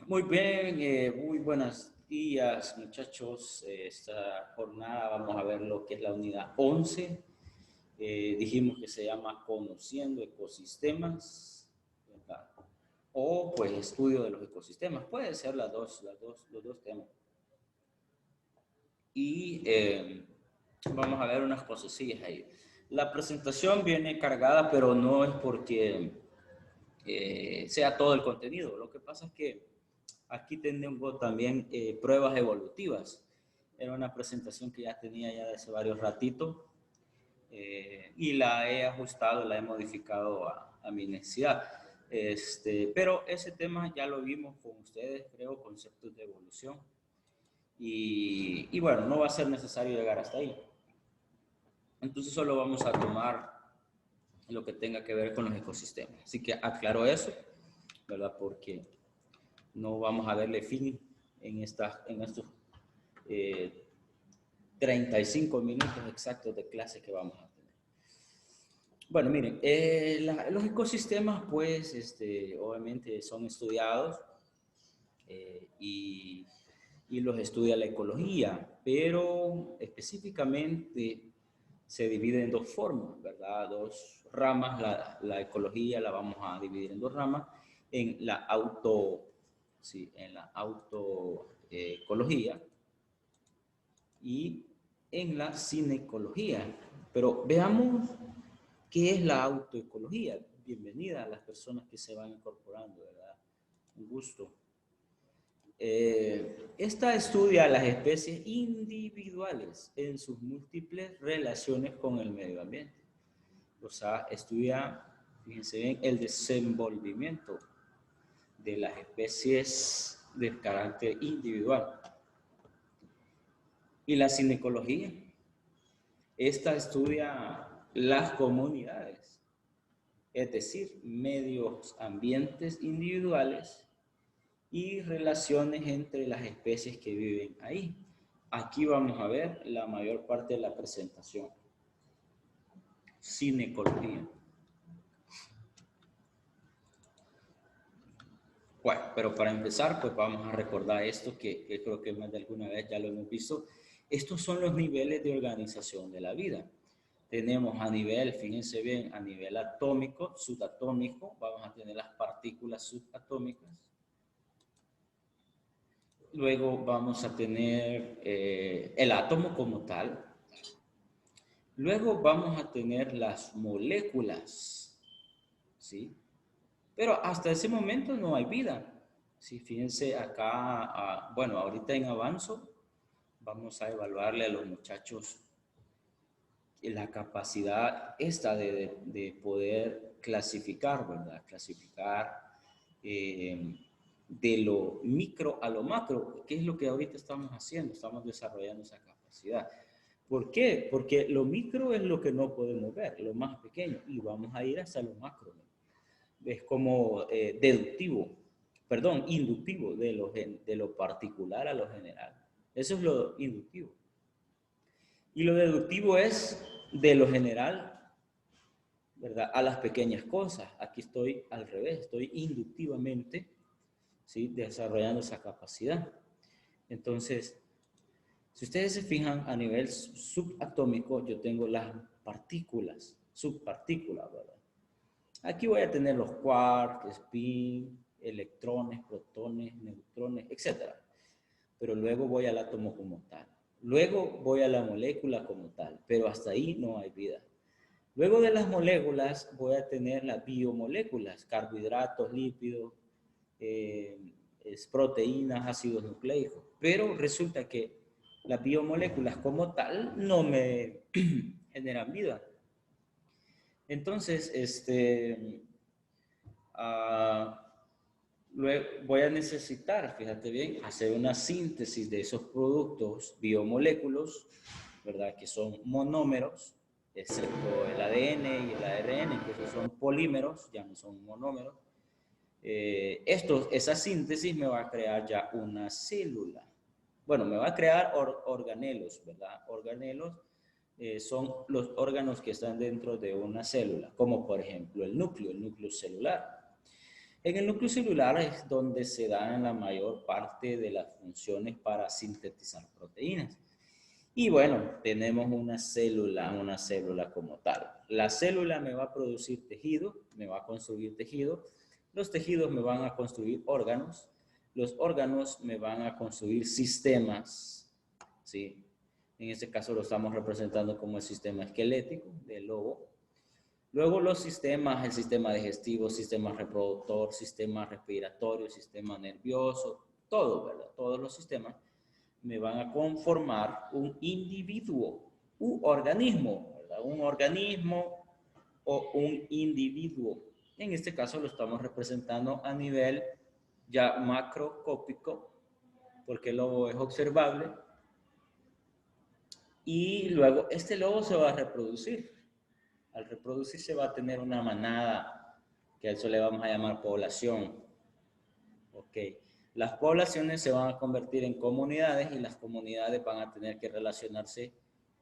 Muy bien, muy buenos días muchachos. Esta jornada vamos a ver lo que es la unidad 11. Dijimos que se llama Conociendo Ecosistemas, ¿verdad? O pues estudio de los ecosistemas. Puede ser los dos temas. Y vamos a ver unas cosillas ahí. La presentación viene cargada, pero no es porque sea todo el contenido. Lo que pasa es que aquí tengo también pruebas evolutivas. Era una presentación que ya tenía ya de hace varios ratitos y la he ajustado, la he modificado a mi necesidad. Pero ese tema ya lo vimos con ustedes, creo, conceptos de evolución. Y bueno, no va a ser necesario llegar hasta ahí. Entonces solo vamos a tomar lo que tenga que ver con los ecosistemas. Así que aclaro eso, ¿verdad? Porque no vamos a darle fin en estos eh, 35 minutos exactos de clase que vamos a tener. Bueno, miren, los ecosistemas, pues, obviamente son estudiados y los estudia la ecología, pero específicamente se divide en dos formas, ¿verdad? Dos ramas. La ecología la vamos a dividir en dos ramas, en la autoecología y en la cinecología. Pero veamos qué es la autoecología. Bienvenida a las personas que se van incorporando, ¿verdad? Un gusto. Esta estudia las especies individuales en sus múltiples relaciones con el medio ambiente. O sea, estudia, fíjense bien, el desenvolvimiento de las especies de carácter individual. Y la cinecología, esta estudia las comunidades, es decir, medios ambientes individuales y relaciones entre las especies que viven ahí. Aquí vamos a ver la mayor parte de la presentación. Cinecología. Bueno, pero para empezar, pues vamos a recordar esto que creo que más de alguna vez ya lo hemos visto. Estos son los niveles de organización de la vida. Tenemos a nivel, fíjense bien, a nivel atómico, subatómico, vamos a tener las partículas subatómicas. Luego vamos a tener el átomo como tal. Luego vamos a tener las moléculas, ¿sí? Pero hasta ese momento no hay vida. Sí, fíjense acá, bueno, ahorita en avanzo vamos a evaluarle a los muchachos la capacidad esta de poder clasificar, ¿verdad? Clasificar de lo micro a lo macro, que es lo que ahorita estamos haciendo, estamos desarrollando esa capacidad. ¿Por qué? Porque lo micro es lo que no podemos ver, lo más pequeño, y vamos a ir hasta lo macro, ¿no? Es como deductivo, perdón, inductivo de lo particular a lo general. Eso es lo inductivo. Y lo deductivo es de lo general, ¿verdad? A las pequeñas cosas. Aquí estoy al revés, estoy inductivamente, ¿sí? Desarrollando esa capacidad. Entonces, si ustedes se fijan a nivel subatómico, yo tengo las partículas, subpartículas, ¿verdad? Aquí voy a tener los quarks, spin, electrones, protones, neutrones, etc. Pero luego voy al átomo como tal. Luego voy a la molécula como tal, pero hasta ahí no hay vida. Luego de las moléculas voy a tener las biomoléculas, carbohidratos, lípidos, proteínas, ácidos nucleicos. Pero resulta que las biomoléculas como tal no me generan vida. Entonces, luego voy a necesitar, fíjate bien, hacer una síntesis de esos productos biomoléculos, ¿verdad? Que son monómeros, excepto el ADN y el ARN, que esos son polímeros, ya no son monómeros. Esa síntesis me va a crear ya una célula. Bueno, me va a crear organelos, ¿verdad? Organelos son los órganos que están dentro de una célula, como por ejemplo el núcleo celular. En el núcleo celular es donde se dan la mayor parte de las funciones para sintetizar proteínas. Y bueno, tenemos una célula como tal. La célula me va a producir tejido, me va a construir tejido. Los tejidos me van a construir órganos. Los órganos me van a construir sistemas, ¿sí? En este caso lo estamos representando como el sistema esquelético del lobo. Luego los sistemas, el sistema digestivo, sistema reproductor, sistema respiratorio, sistema nervioso, todo, ¿verdad? Todos los sistemas me van a conformar un individuo, un organismo, ¿verdad? Un organismo o un individuo. En este caso lo estamos representando a nivel ya macroscópico, porque el lobo es observable. Y luego este lobo se va a reproducir. Al reproducirse va a tener una manada, que a eso le vamos a llamar población. Ok. Las poblaciones se van a convertir en comunidades y las comunidades van a tener que relacionarse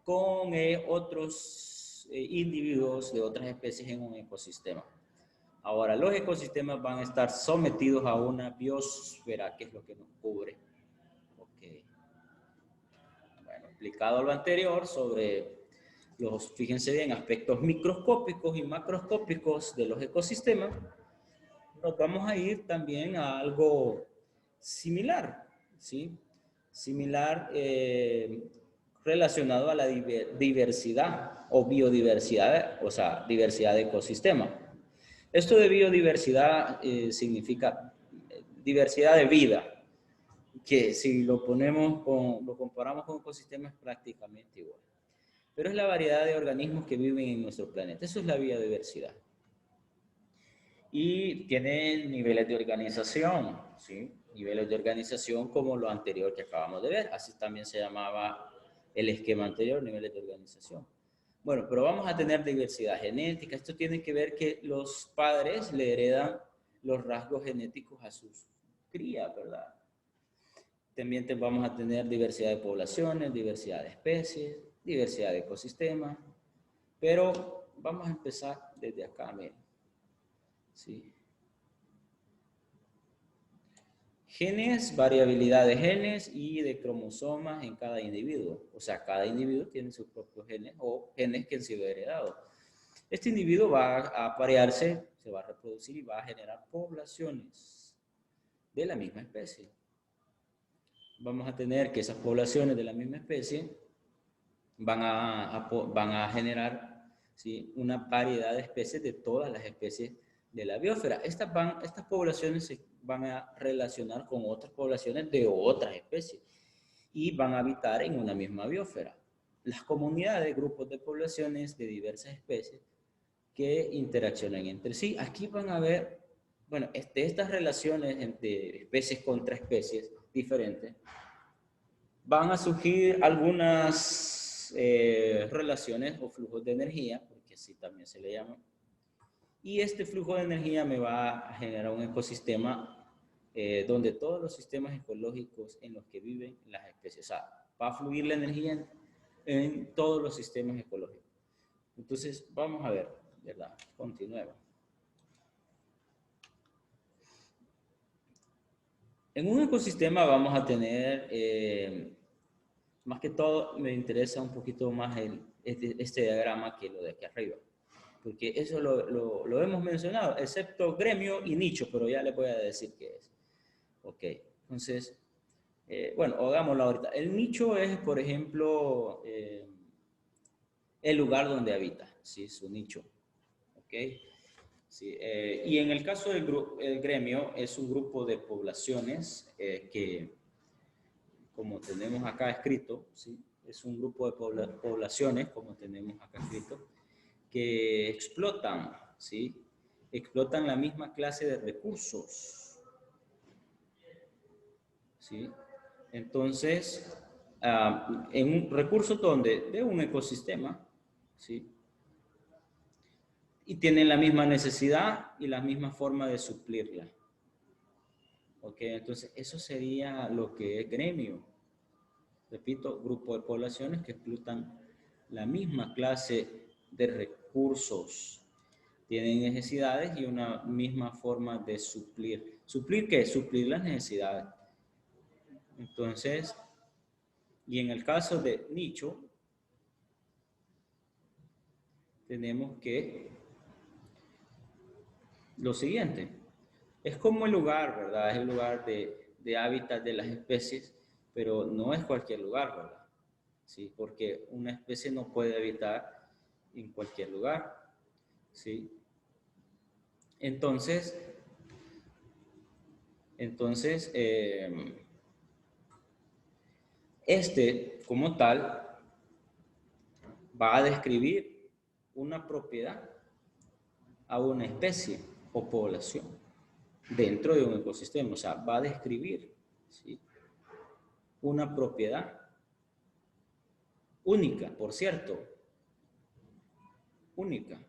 con otros individuos de otras especies en un ecosistema. Ahora, los ecosistemas van a estar sometidos a una biosfera, que es lo que nos cubre. Ok. Bueno, explicado lo anterior sobre los, fíjense bien, aspectos microscópicos y macroscópicos de los ecosistemas, nos vamos a ir también a algo similar, ¿sí? Similar relacionado a la diversidad o biodiversidad, o sea, diversidad de ecosistema. Esto de biodiversidad significa diversidad de vida, que si lo ponemos lo comparamos con ecosistemas es prácticamente igual. Pero es la variedad de organismos que viven en nuestro planeta. Eso es la biodiversidad. Y tiene niveles de organización, ¿sí? Niveles de organización como lo anterior que acabamos de ver. Así también se llamaba el esquema anterior, niveles de organización. Bueno, pero vamos a tener diversidad genética. Esto tiene que ver que los padres le heredan los rasgos genéticos a sus crías, ¿verdad? También vamos a tener diversidad de poblaciones, diversidad de especies, diversidad de ecosistemas. Pero vamos a empezar desde acá, miren. ¿Sí? Genes, variabilidad de genes y de cromosomas en cada individuo. O sea, cada individuo tiene sus propios genes o genes que han sido heredados. Este individuo va a aparearse, se va a reproducir y va a generar poblaciones de la misma especie. Vamos a tener que esas poblaciones de la misma especie van a generar, ¿sí?, una variedad de especies de todas las especies de la biosfera. Estas poblaciones se van a relacionar con otras poblaciones de otras especies y van a habitar en una misma biosfera. Las comunidades, grupos de poblaciones de diversas especies que interaccionan entre sí. Aquí van a ver, bueno, estas relaciones entre especies contra especies diferentes, van a surgir algunas relaciones o flujos de energía, porque así también se le llama. Y este flujo de energía me va a generar un ecosistema donde todos los sistemas ecológicos en los que viven las especies, o sea, va a fluir la energía en todos los sistemas ecológicos. Entonces, vamos a ver, ¿verdad? Continuemos. En un ecosistema vamos a tener, más que todo, me interesa un poquito más este diagrama que lo de aquí arriba, porque eso lo hemos mencionado, excepto gremio y nicho, pero ya les voy a decir qué es. Ok, entonces, bueno, hagámoslo ahorita. El nicho es, por ejemplo, el lugar donde habita, ¿sí? Su nicho, ¿ok? Sí, y en el caso del el gremio, es un grupo de poblaciones que, como tenemos acá escrito, ¿sí?, es un grupo de poblaciones, como tenemos acá escrito, que explotan, ¿sí?, explotan la misma clase de recursos, ¿sí? Entonces, en un recurso donde, de un ecosistema, ¿sí?, y tienen la misma necesidad y la misma forma de suplirla. Ok, entonces eso sería lo que es gremio. Repito, grupo de poblaciones que explotan la misma clase de recursos. Tienen necesidades y una misma forma de suplir. ¿Suplir qué? Suplir las necesidades. Entonces, y en el caso de nicho, tenemos que lo siguiente. Es como el lugar, ¿verdad? Es el lugar de hábitat de las especies, pero no es cualquier lugar, ¿verdad? Sí, porque una especie no puede habitar en cualquier lugar, ¿sí? Entonces, este, como tal, va a describir una propiedad a una especie o población dentro de un ecosistema. O sea, va a describir, ¿sí?, una propiedad única, por cierto, única.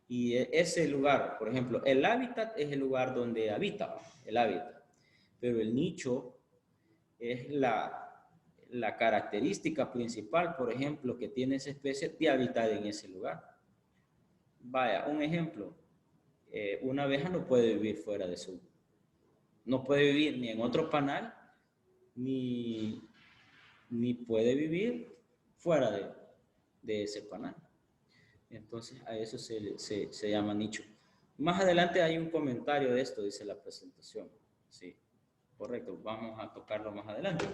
Y ese lugar, por ejemplo, el hábitat es el lugar donde habita, el hábitat. Pero el nicho es la característica principal, por ejemplo, que tiene esa especie de habitar en ese lugar. Vaya, un ejemplo. Una abeja no puede vivir fuera de su... No puede vivir ni en otro panal, ni puede vivir fuera de ese panal. Entonces, a eso se llama nicho. Más adelante hay un comentario de esto, dice la presentación. Sí, correcto. Vamos a tocarlo más adelante.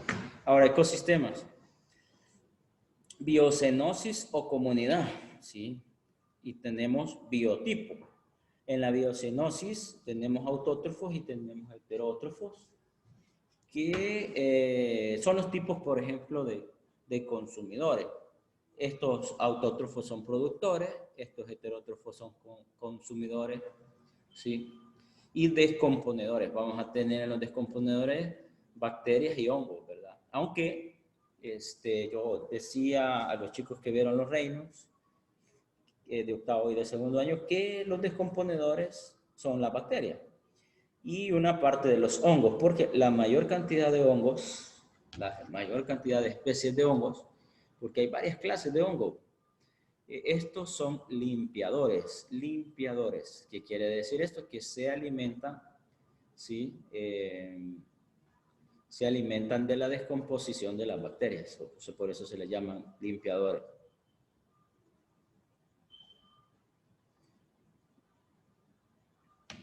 Ahora, ecosistemas. Biocenosis o comunidad, ¿sí? Y tenemos biotipo. En la biocenosis tenemos autótrofos y tenemos heterótrofos, que son los tipos, por ejemplo, de consumidores. Estos autótrofos son productores, estos heterótrofos son consumidores, ¿sí? Y descomponedores. Vamos a tener en los descomponedores bacterias y hongos, ¿verdad? Aunque yo decía a los chicos que vieron Los Reinos, de octavo y de segundo año, que los descomponedores son las bacterias y una parte de los hongos, porque la mayor cantidad de hongos, la mayor cantidad de especies de hongos, porque hay varias clases de hongos, estos son limpiadores. Limpiadores, ¿qué quiere decir esto? Que se alimentan, ¿sí? Se alimentan de la descomposición de las bacterias, por eso se les llaman limpiadores.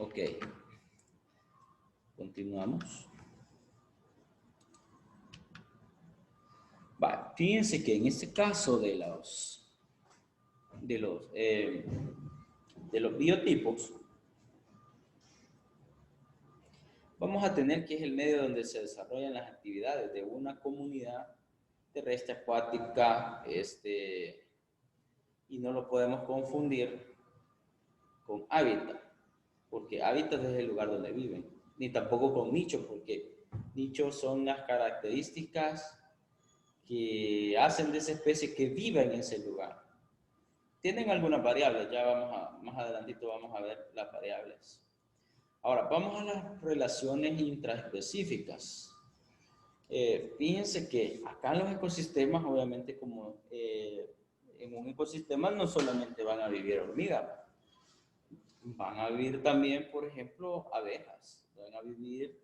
Ok, continuamos. Va, fíjense que en este caso de los biotipos, vamos a tener que es el medio donde se desarrollan las actividades de una comunidad terrestre, acuática, y no lo podemos confundir con hábitat, porque hábitat es el lugar donde viven, ni tampoco con nicho, porque nichos son las características que hacen de esa especie que viva en ese lugar. Tienen algunas variables, ya más adelantito vamos a ver las variables. Ahora, vamos a las relaciones intraespecíficas. Fíjense que acá en los ecosistemas, obviamente, como en un ecosistema no solamente van a vivir hormigas, van a vivir también, por ejemplo, abejas, van a vivir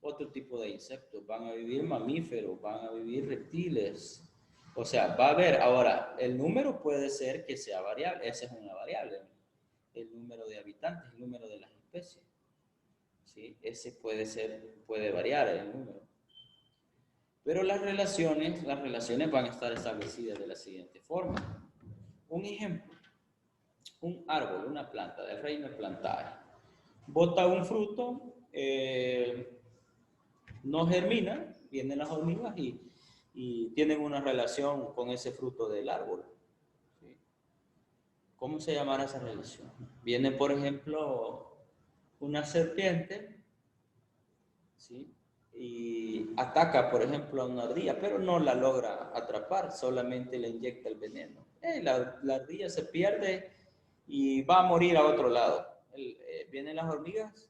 otro tipo de insectos, van a vivir mamíferos, van a vivir reptiles. O sea, va a haber, ahora, el número puede ser que sea variable, esa es una variable, el número de habitantes, el número de las especies. ¿Sí? Ese puede variar el número. Pero las relaciones van a estar establecidas de la siguiente forma. Un ejemplo, un árbol, una planta del reino plantae, bota un fruto, no germina, vienen las hormigas y tienen una relación con ese fruto del árbol. ¿Sí? ¿Cómo se llamará esa relación? Viene, por ejemplo, una serpiente, ¿sí?, y ataca, por ejemplo, a una ardilla, pero no la logra atrapar, solamente le inyecta el veneno. La ardilla se pierde y va a morir a otro lado. Vienen las hormigas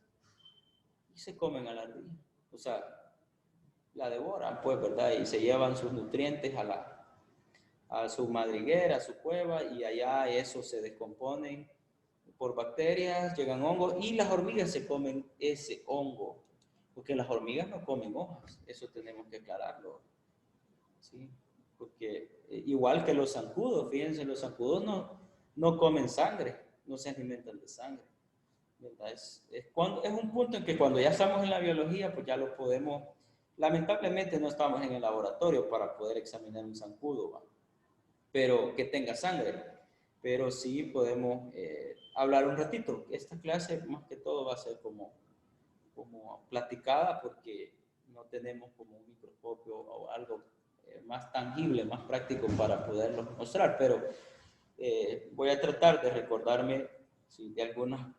y se comen a la ardilla. O sea, la devoran, pues, ¿verdad? Y se llevan sus nutrientes a su madriguera, a su cueva, y allá eso se descomponen por bacterias, llegan hongos y las hormigas se comen ese hongo. Porque las hormigas no comen hojas, eso tenemos que aclararlo. ¿Sí? Porque igual que los zancudos, fíjense, los zancudos no comen sangre, no se alimentan de sangre. ¿Verdad? Es un punto en que cuando ya estamos en la biología, pues ya lo podemos, lamentablemente no estamos en el laboratorio para poder examinar un zancudo, ¿va? Pero que tenga sangre. Pero sí podemos hablar un ratito. Esta clase más que todo va a ser como platicada porque no tenemos como un microscopio o algo más tangible, más práctico para poderlo mostrar, pero voy a tratar de recordarme ¿sí? de algunas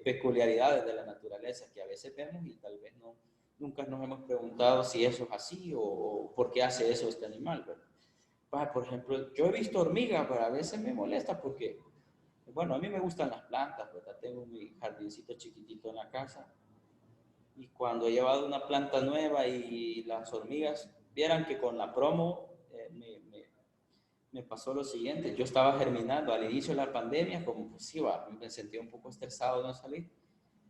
peculiaridades de la naturaleza que a veces vemos y tal vez nunca nos hemos preguntado si eso es así o por qué hace eso este animal, ¿verdad? Por ejemplo, yo he visto hormigas, pero a veces me molesta porque, bueno, a mí me gustan las plantas, ¿verdad? Tengo mi jardincito chiquitito en la casa y cuando he llevado una planta nueva y las hormigas, vieran que con la promo me pasó lo siguiente. Yo estaba germinando al inicio de la pandemia, como pues iba, me sentía un poco estresado de no salir.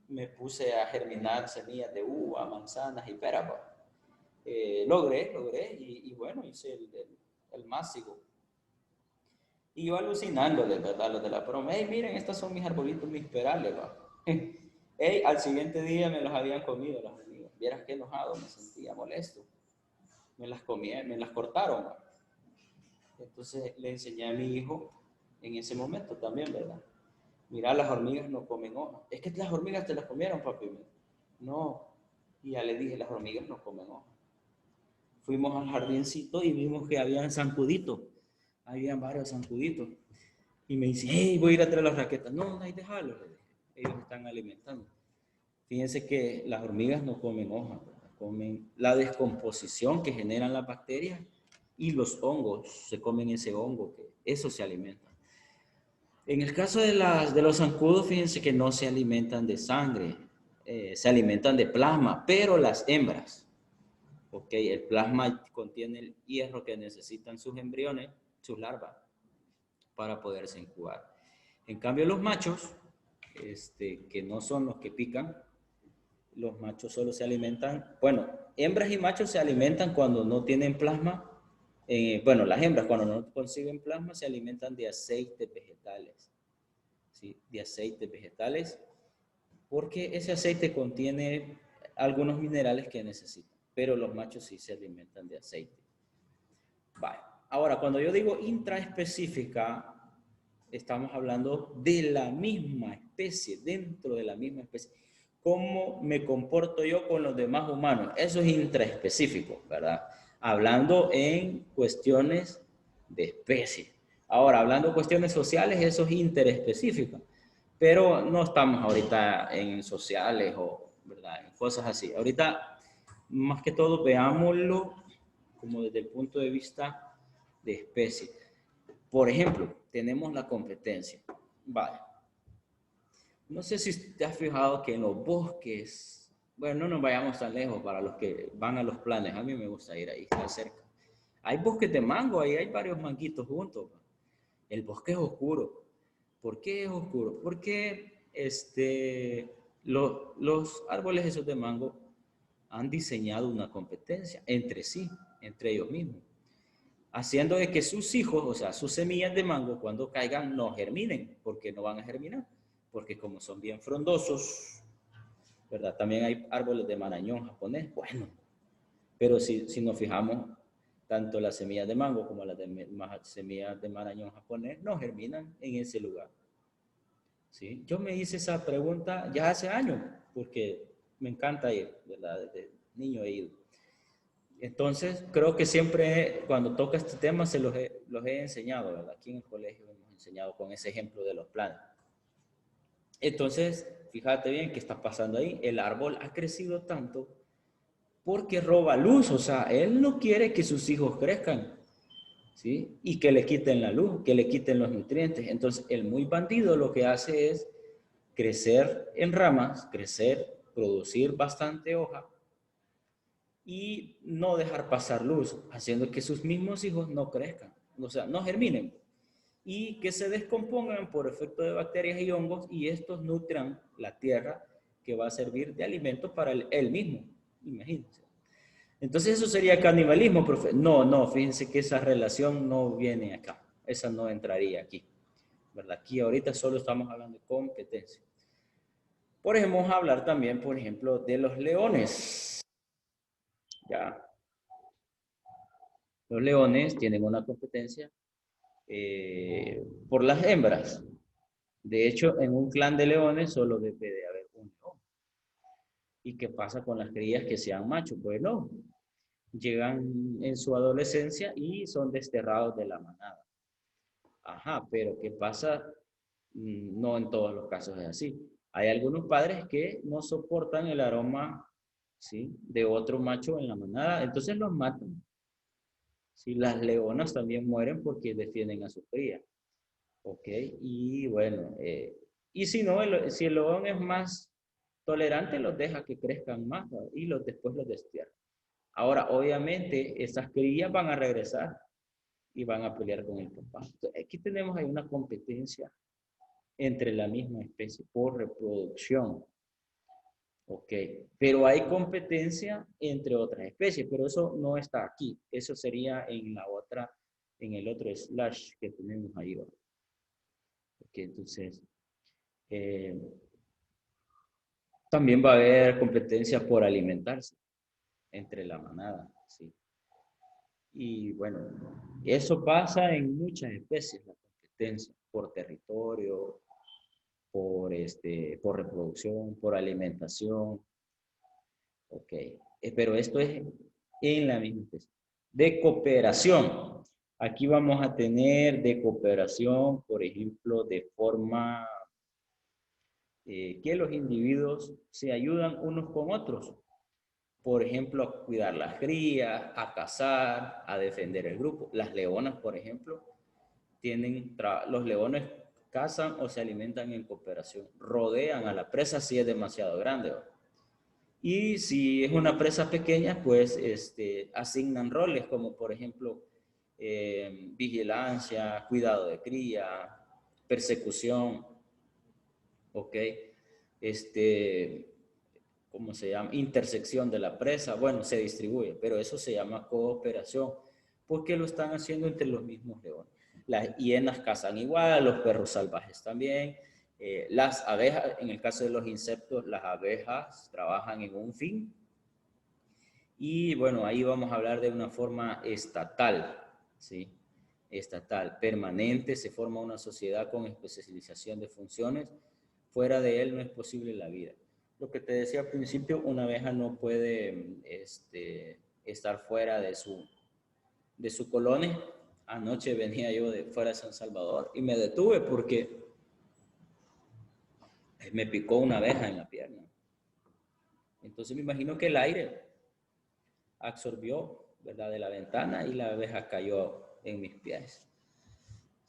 Me puse a germinar semillas de uva, manzanas y pera. Logré y bueno, hice el másico. Y yo alucinándole, ¿verdad? Los de la promo, hey, miren, estos son mis arbolitos, mis perales, va. Hey, al siguiente día me los habían comido las hormigas. Vieras qué enojado, me sentía molesto. Me las comí, me las cortaron, va. Entonces le enseñé a mi hijo en ese momento también, ¿verdad? Mira, las hormigas no comen hojas. Es que las hormigas te las comieron, papi. No. Y ya le dije, las hormigas no comen hojas. Fuimos al jardincito y vimos que habían zancuditos. Habían varios zancuditos. Y me dice, hey, voy a ir a traer las raquetas. No, ahí déjalo. Ellos están alimentando. Fíjense que las hormigas no comen hojas, ¿verdad? Comen la descomposición que generan las bacterias y los hongos. Se comen ese hongo, que eso se alimenta. En el caso de los zancudos, fíjense que no se alimentan de sangre, se alimentan de plasma, pero las hembras, ¿ok? El plasma contiene el hierro que necesitan sus embriones, sus larvas, para poderse incubar. En cambio, los machos, que no son los que pican, los machos solo se alimentan, bueno, hembras y machos se alimentan cuando no tienen plasma. Bueno, las hembras cuando no consiguen plasma se alimentan de aceites vegetales. ¿Sí? De aceites vegetales, porque ese aceite contiene algunos minerales que necesitan, pero los machos sí se alimentan de aceite. Vale. Ahora, cuando yo digo intraespecífica, estamos hablando de la misma especie, dentro de la misma especie. ¿Cómo me comporto yo con los demás humanos? Eso es intraespecífico, ¿verdad? Hablando en cuestiones de especie. Ahora, hablando de cuestiones sociales, eso es interespecífico. Pero no estamos ahorita en sociales o, ¿verdad? En cosas así. Ahorita, más que todo, veámoslo como desde el punto de vista de especie. Por ejemplo, tenemos la competencia. Vale. No sé si te has fijado que en los bosques, bueno, no nos vayamos tan lejos para los que van a los planes. A mí me gusta ir ahí, estar cerca. Hay bosques de mango, ahí hay varios manguitos juntos. El bosque es oscuro. ¿Por qué es oscuro? Porque los árboles esos de mango han diseñado una competencia entre sí, entre ellos mismos, haciendo de que sus hijos, o sea, sus semillas de mango, cuando caigan, no germinen, porque no van a germinar, porque como son bien frondosos, ¿verdad? También hay árboles de marañón japonés, bueno, pero si nos fijamos, tanto las semillas de mango como las semillas de marañón japonés no germinan en ese lugar. ¿Sí? Yo me hice esa pregunta ya hace años, porque me encanta ir, ¿verdad? Desde niño he ido. Entonces, creo que siempre cuando toca este tema se los he enseñado, ¿verdad? Aquí en el colegio hemos enseñado con ese ejemplo de los planes. Entonces, fíjate bien qué está pasando ahí. El árbol ha crecido tanto porque roba luz, o sea, él no quiere que sus hijos crezcan, ¿sí? Y que le quiten la luz, que le quiten los nutrientes. Entonces, el muy bandido lo que hace es crecer en ramas, crecer, producir bastante hoja y no dejar pasar luz, haciendo que sus mismos hijos no crezcan, o sea, no germinen. y que se descompongan por efecto de bacterias y hongos y estos nutran la tierra que va a servir de alimento para él mismo. Imagínense. Entonces eso sería canibalismo, profe. No, no, fíjense que esa relación no viene acá. Esa no entraría aquí. ¿Verdad? Aquí ahorita solo estamos hablando de competencia. Podemos hablar también, por ejemplo, de los leones. Ya. Los leones tienen una competencia por las hembras. De hecho, en un clan de leones solo debe de haber un león. ¿Y qué pasa con las crías que sean machos? Pues no, llegan en su adolescencia y son desterrados de la manada. Ajá, pero ¿qué pasa? No en todos los casos es así. Hay algunos padres que no soportan el aroma, ¿sí?, de otro macho en la manada, entonces los matan. ¿Sí? Las leonas también mueren porque defienden a su cría. ¿Ok? Y bueno, y si no, si el león es más tolerante, los deja que crezcan más, ¿no? Y después los destierra. Ahora, obviamente, esas crías van a regresar y van a pelear con el papá. Entonces, aquí tenemos ahí una competencia entre la misma especie por reproducción. Ok, pero hay competencia entre otras especies, pero eso no está aquí. Eso sería en la otra, en el otro slash que tenemos ahí. Ok, entonces, eh, también va a haber competencia por alimentarse entre la manada, ¿sí? Y bueno, eso pasa en muchas especies, la competencia por territorio, por reproducción, por alimentación. Ok, pero esto es en la misma especie. De cooperación. Aquí vamos a tener de cooperación, por ejemplo, de forma que los individuos se ayudan unos con otros. Por ejemplo, a cuidar las crías, a cazar, a defender el grupo. Las leonas, por ejemplo, los leones cazan o se alimentan en cooperación. Rodean a la presa si es demasiado grande, ¿no? Y si es una presa pequeña, pues asignan roles como por ejemplo vigilancia, cuidado de cría, persecución, ¿ok? Este, ¿Cómo se llama? Intersección de la presa. Bueno, se distribuye, pero eso se llama cooperación, porque lo están haciendo entre los mismos leones. Las hienas cazan igual, los perros salvajes también. Las abejas, en el caso de los insectos, las abejas trabajan en un fin. Y bueno, ahí vamos a hablar de una forma estatal, ¿sí? Estatal, permanente, se forma una sociedad con especialización de funciones. Fuera de él no es posible la vida. Lo que te decía al principio, una abeja no puede estar fuera de su colonia. Anoche venía yo de fuera de San Salvador y me detuve porque me picó una abeja en la pierna. Entonces me imagino que el aire absorbió, ¿verdad?, de la ventana y la abeja cayó en mis pies.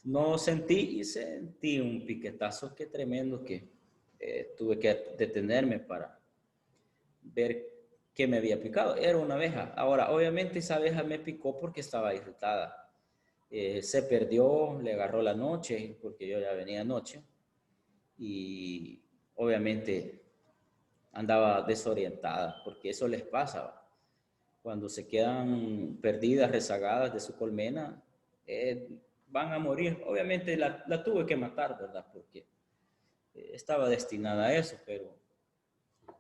No sentí y sentí un piquetazo que tremendo que tuve que detenerme para ver qué me había picado. Era una abeja. Ahora, obviamente esa abeja me picó porque estaba irritada. Se perdió, le agarró la noche, porque yo ya venía anoche, y obviamente andaba desorientada, porque eso les pasa. Cuando se quedan perdidas, rezagadas de su colmena, van a morir. Obviamente la tuve que matar, ¿verdad? Porque estaba destinada a eso, pero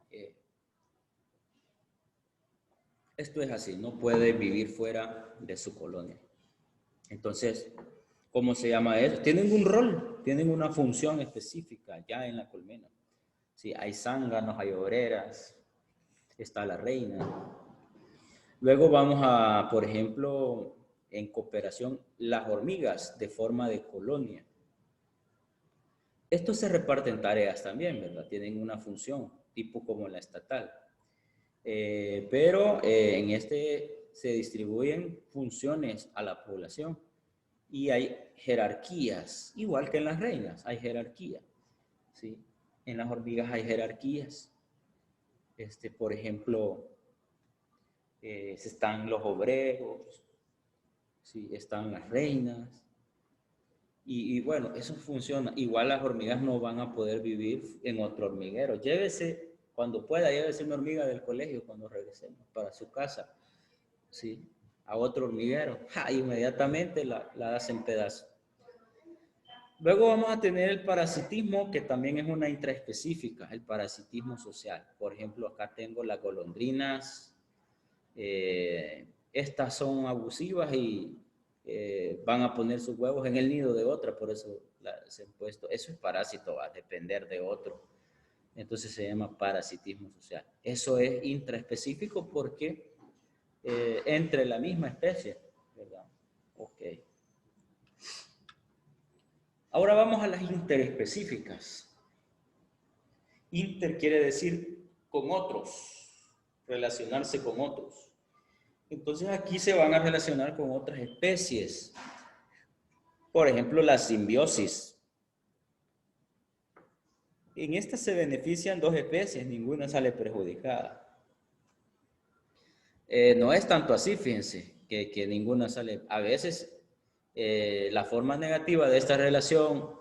eh, esto es así, no puede vivir fuera de su colonia. Entonces, ¿cómo se llama eso? Tienen un rol, tienen una función específica ya en la colmena. Sí, hay zánganos, hay obreras, está la reina. Luego vamos a, por ejemplo, en cooperación, las hormigas de forma de colonia. Estos se reparten tareas también, ¿verdad? Tienen una función, tipo como la estatal. Pero en este se distribuyen funciones a la población y hay jerarquías, igual que en las reinas, hay jerarquía, ¿sí? En las hormigas hay jerarquías. Por ejemplo, están los obreros, ¿sí? Están las reinas, Y bueno, eso funciona. Igual las hormigas no van a poder vivir en otro hormiguero. Llévese, cuando pueda, llévese una hormiga del colegio cuando regresemos para su casa, ¿sí? A otro hormiguero. ¡Ja! Inmediatamente la hacen pedazos. Luego vamos a tener el parasitismo, que también es una intraespecífica, el parasitismo social. Por ejemplo, acá tengo las golondrinas. Estas son abusivas y van a poner sus huevos en el nido de otra, por eso se han puesto. Eso es parásito, va a depender de otro. Entonces se llama parasitismo social. Eso es intraespecífico porque entre la misma especie, ¿verdad? Ok. Ahora vamos a las interespecíficas. Inter quiere decir con otros, relacionarse con otros. Entonces aquí se van a relacionar con otras especies. Por ejemplo, la simbiosis. En esta se benefician dos especies, ninguna sale perjudicada. No es tanto así, fíjense, que ninguna sale. A veces la forma negativa de esta relación,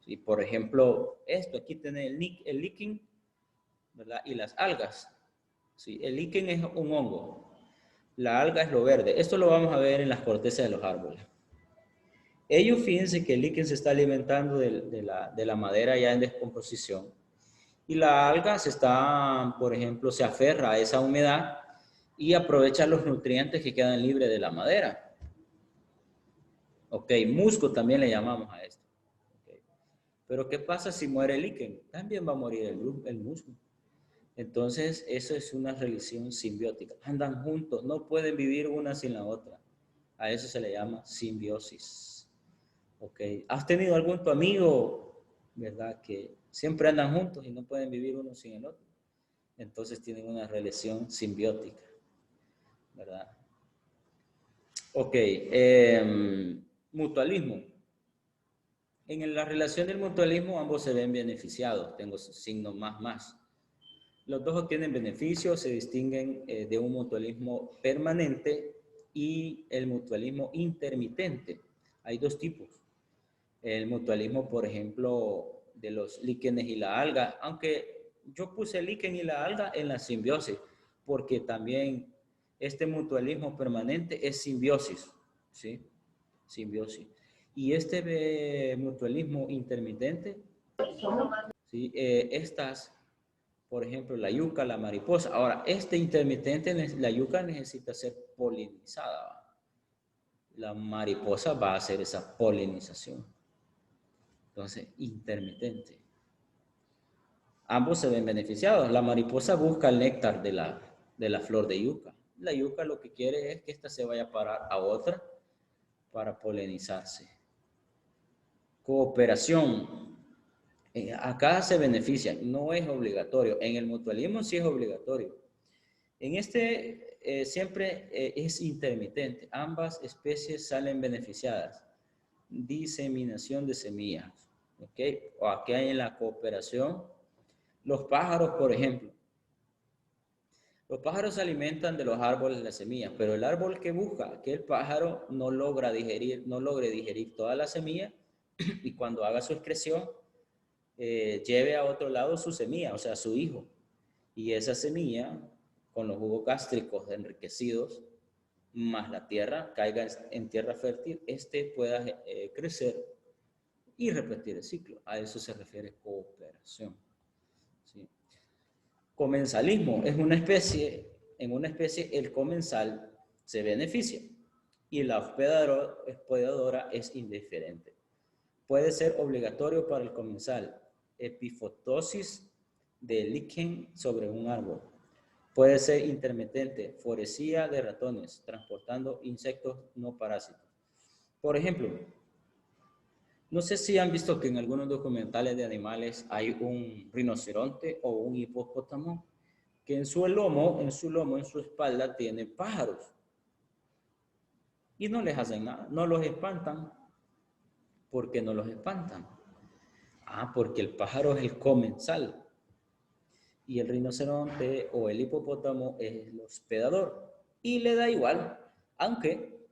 y por ejemplo, esto, aquí tiene el líquen, ¿verdad? Y las algas. ¿Sí? El líquen es un hongo, la alga es lo verde. Esto lo vamos a ver en las cortezas de los árboles. Ellos, fíjense que el líquen se está alimentando de la madera ya en descomposición. Y la alga se está, por ejemplo, se aferra a esa humedad y aprovecha los nutrientes que quedan libres de la madera. Ok, musgo también le llamamos a esto. Okay. Pero ¿qué pasa si muere el líquen? También va a morir el musgo. Entonces, eso es una relación simbiótica. Andan juntos, no pueden vivir una sin la otra. A eso se le llama simbiosis. Ok, ¿has tenido algún tu amigo, verdad, que siempre andan juntos y no pueden vivir uno sin el otro? Entonces tienen una relación simbiótica, ¿verdad? Ok, mutualismo. En la relación del mutualismo ambos se ven beneficiados, tengo signo más. Los dos obtienen beneficios, se distinguen de un mutualismo permanente y el mutualismo intermitente. Hay dos tipos. El mutualismo, por ejemplo, de los líquenes y la alga, aunque yo puse el líquen y la alga en la simbiosis, porque también este mutualismo permanente es simbiosis, ¿sí? Simbiosis. Y este mutualismo intermitente, ¿sí? Estas, por ejemplo, la yuca, la mariposa. Ahora, este intermitente, la yuca necesita ser polinizada. La mariposa va a hacer esa polinización. Entonces, intermitente. Ambos se ven beneficiados. La mariposa busca el néctar de la flor de yuca. La yuca lo que quiere es que ésta se vaya a parar a otra para polinizarse. Cooperación. Acá se beneficia, no es obligatorio. En el mutualismo sí es obligatorio. En este siempre es intermitente. Ambas especies salen beneficiadas. Diseminación de semillas. ¿Ok? O aquí hay en la cooperación. Los pájaros, por ejemplo. Los pájaros se alimentan de los árboles de las semillas, pero el árbol que busca que el pájaro no logre digerir toda la semilla y cuando haga su excreción, lleve a otro lado su semilla, o sea, su hijo. Y esa semilla, con los jugos gástricos enriquecidos, más la tierra, caiga en tierra fértil, pueda crecer y repetir el ciclo. A eso se refiere cooperación. ¿Sí? Comensalismo es en una especie el comensal se beneficia y la hospedadora es indiferente. Puede ser obligatorio para el comensal. Epifotosis de líquen sobre un árbol. Puede ser intermitente, foresía de ratones, transportando insectos no parásitos. Por ejemplo, no sé si han visto que en algunos documentales de animales hay un rinoceronte o un hipopótamo que en su lomo, en su espalda, tiene pájaros. Y no les hacen nada, no los espantan. ¿Por qué no los espantan? Porque el pájaro es el comensal. Y el rinoceronte o el hipopótamo es el hospedador. Y le da igual, aunque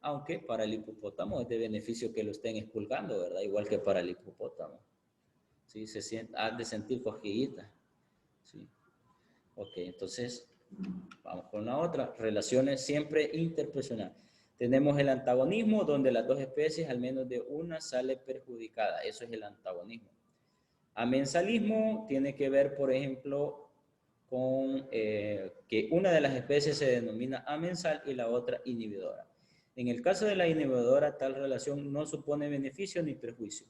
aunque para el hipopótamo es de beneficio que lo estén expulgando, ¿verdad? Igual que para el hipopótamo. ¿Sí? Has de sentir cosquillitas. ¿Sí? Ok, entonces vamos con la otra. Relaciones siempre interpersonales. Tenemos el antagonismo, donde las dos especies, al menos de una, sale perjudicada. Eso es el antagonismo. Amensalismo tiene que ver, por ejemplo, con que una de las especies se denomina amensal y la otra inhibidora. En el caso de la inhibidora, tal relación no supone beneficio ni perjuicio.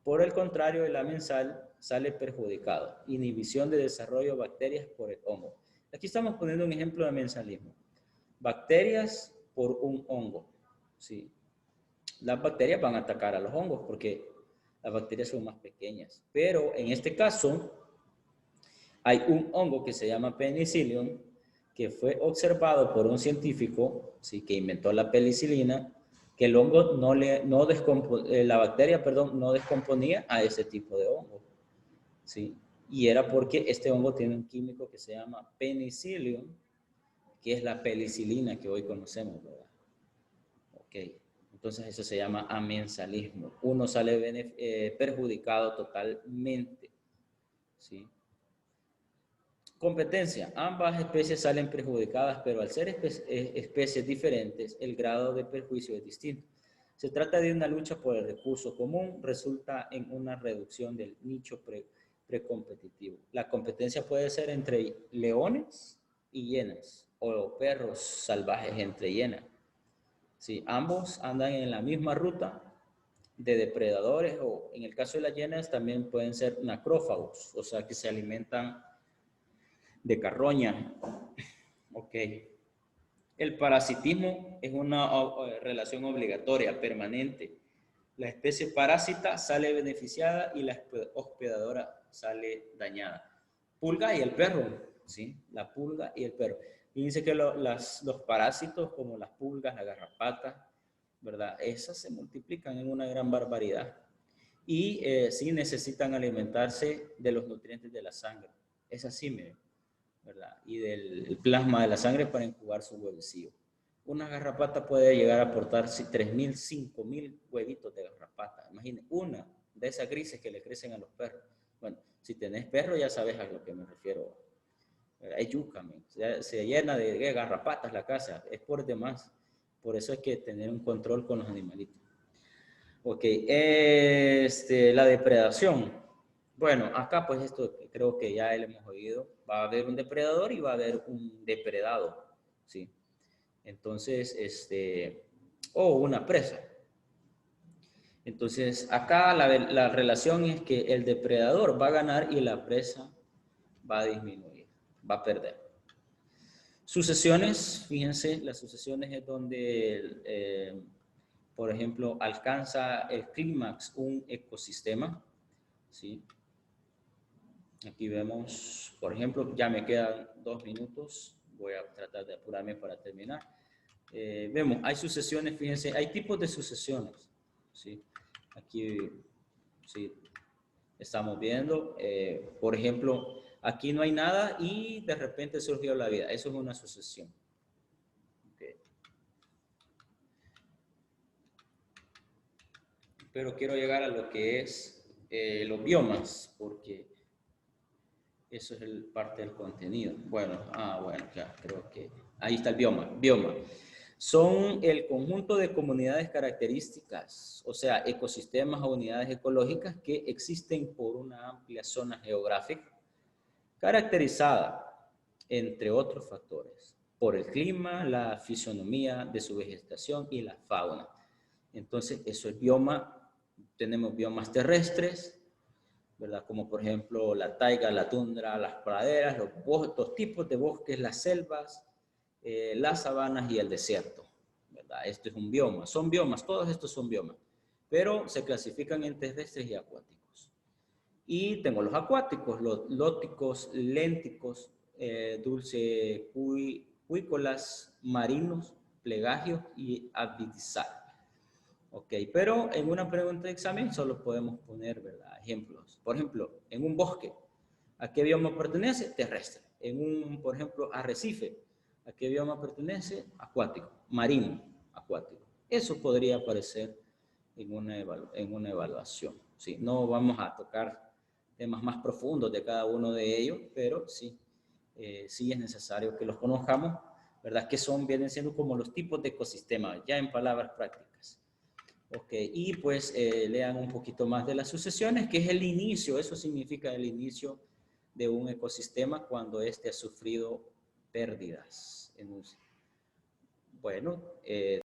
Por el contrario, el amensal sale perjudicado. Inhibición de desarrollo de bacterias por el hongo. Aquí estamos poniendo un ejemplo de amensalismo. Bacterias por un hongo. ¿Sí? Las bacterias van a atacar a los hongos porque las bacterias son más pequeñas. Pero en este caso, hay un hongo que se llama Penicillium, que fue observado por un científico, ¿sí? Que inventó la penicilina, que el hongo la bacteria, perdón, no descomponía a ese tipo de hongo, ¿sí? Y era porque este hongo tiene un químico que se llama Penicillium, que es la penicilina que hoy conocemos, ¿verdad? Ok, entonces eso se llama amensalismo. Uno sale perjudicado totalmente, ¿sí? Competencia. Ambas especies salen perjudicadas, pero al ser especies diferentes, el grado de perjuicio es distinto. Se trata de una lucha por el recurso común, resulta en una reducción del nicho precompetitivo. La competencia puede ser entre leones y hienas, o perros salvajes entre hienas. Sí, ambos andan en la misma ruta de depredadores, o en el caso de las hienas también pueden ser nacrófagos, o sea que se alimentan de carroña. Ok. El parasitismo es una relación obligatoria, permanente. La especie parásita sale beneficiada y la hospedadora sale dañada. Pulga y el perro, ¿sí? La pulga y el perro. Fíjense que los parásitos como las pulgas, las garrapatas, ¿verdad? Esas se multiplican en una gran barbaridad. Y sí necesitan alimentarse de los nutrientes de la sangre. Es así, miren. ¿Verdad? Y del plasma de la sangre para incubar su huevecillo. Una garrapata puede llegar a aportar 3.000, 5.000 huevitos de garrapata. Imaginen, una de esas grises que le crecen a los perros. Bueno, si tenés perro ya sabes a lo que me refiero. Es yuca, se llena de garrapatas la casa, es por demás. Por eso hay que tener un control con los animalitos. Ok, la depredación. Bueno, acá pues esto creo que ya lo hemos oído. Va a haber un depredador y va a haber un depredado, ¿sí? Entonces, o una presa. Entonces, acá la relación es que el depredador va a ganar y la presa va a disminuir, va a perder. Sucesiones, fíjense, las sucesiones es donde, por ejemplo, alcanza el clímax un ecosistema, ¿sí? Aquí vemos, por ejemplo, ya me quedan 2 minutos. Voy a tratar de apurarme para terminar. Vemos, hay sucesiones, fíjense, hay tipos de sucesiones, ¿sí? Aquí, sí, estamos viendo, por ejemplo, aquí no hay nada y de repente surgió la vida. Eso es una sucesión. Okay. Pero quiero llegar a lo que es los biomas, porque eso es parte del contenido. Bueno, ya, creo que ahí está el bioma. Bioma. Son el conjunto de comunidades características, o sea, ecosistemas o unidades ecológicas que existen por una amplia zona geográfica, caracterizada, entre otros factores, por el clima, la fisonomía de su vegetación y la fauna. Entonces, eso es bioma. Tenemos biomas terrestres, ¿verdad? Como por ejemplo la taiga, la tundra, las praderas, los tipos de bosques, las selvas, las sabanas y el desierto, ¿verdad? Esto es un bioma, son biomas, todos estos son biomas, pero se clasifican en terrestres y acuáticos. Y tengo los acuáticos, los lóticos, lénticos, dulcecuícolas, marinos, plegagios y abdizal. Ok, pero en una pregunta de examen solo podemos poner, ¿verdad?, ejemplos. Por ejemplo, en un bosque, ¿a qué bioma pertenece? Terrestre. En por ejemplo, arrecife, ¿a qué bioma pertenece? Acuático. Marino, acuático. Eso podría aparecer en una evaluación. ¿Sí? No vamos a tocar temas más profundos de cada uno de ellos, pero sí, sí es necesario que los conozcamos, ¿verdad? Que vienen siendo como los tipos de ecosistemas, ya en palabras prácticas. Ok, y pues lean un poquito más de las sucesiones, que es el inicio, eso significa el inicio de un ecosistema cuando éste ha sufrido pérdidas. Bueno,